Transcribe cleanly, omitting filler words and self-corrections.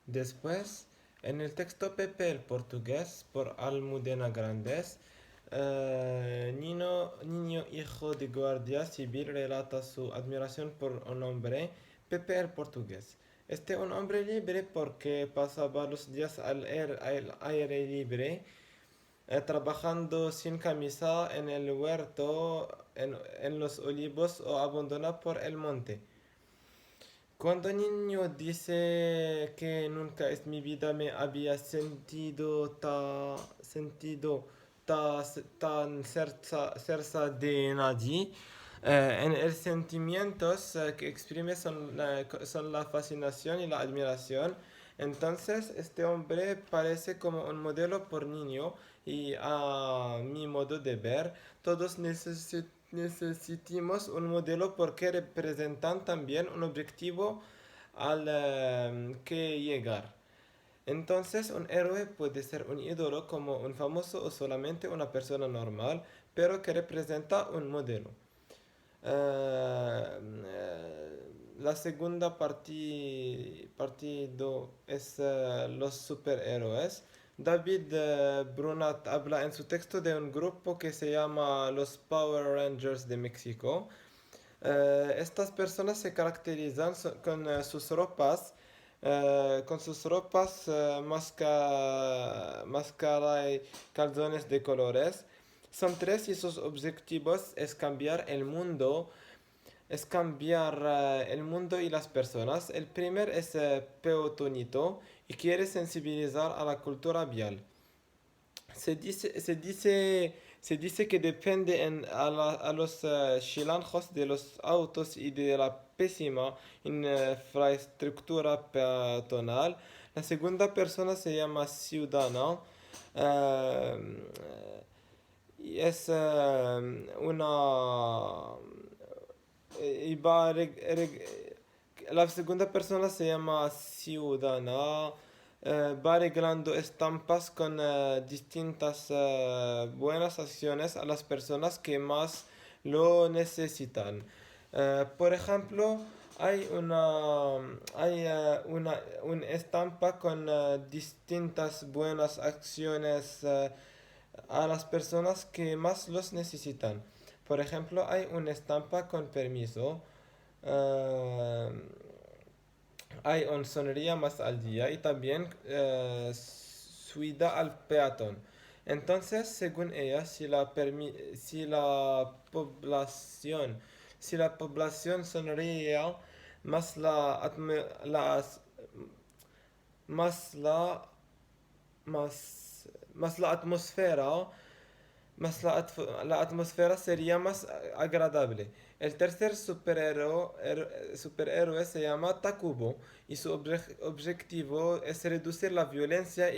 Después, en el texto Pepe el portugués por Almudena Grandes, niño hijo de guardia civil relata su admiración por un hombre, Pepe el portugués. Un hombre libre porque pasaba los días al aire libre, trabajando sin camisa en el huerto, en los olivos o abandonado por el monte. Cuando niño dice que nunca en mi vida me había tan cerca de nadie, en el sentimientos que exprime son la fascinación y la admiración. Entonces, este hombre parece como un modelo por niño y a mi modo de ver, todos necesitamos un modelo porque representan también un objetivo al que llegar. Entonces, un héroe puede ser un ídolo como un famoso o solamente una persona normal, pero que representa un modelo. La segunda partido es los superhéroes. David Brunat habla en su texto de un grupo que se llama los Power Rangers de México. Estas personas se caracterizan con sus ropas, máscara y calzones de colores. Son tres y sus objetivos es cambiar el mundo y las personas. El primer es Peotonito y quiere sensibilizar a la cultura vial. Se dice que depende a los chilangos de los autos y de la pésima infraestructura peatonal. La segunda persona se llama Ciudadano. eh, y es una... y va la segunda persona se llama Ciudadana. Va arreglando estampas con distintas buenas acciones a las personas que más lo necesitan. Por ejemplo, una estampa con distintas buenas acciones a las personas que más los necesitan. Por ejemplo, hay una estampa con permiso. eh, Hay un sonría más al día y también suida al peatón. Entonces, según ella, si la población sonría, más más la, más la atmósfera la atmósfera sería más agradable. El tercer superhéroe se llama Takubo y su objetivo es reducir la violencia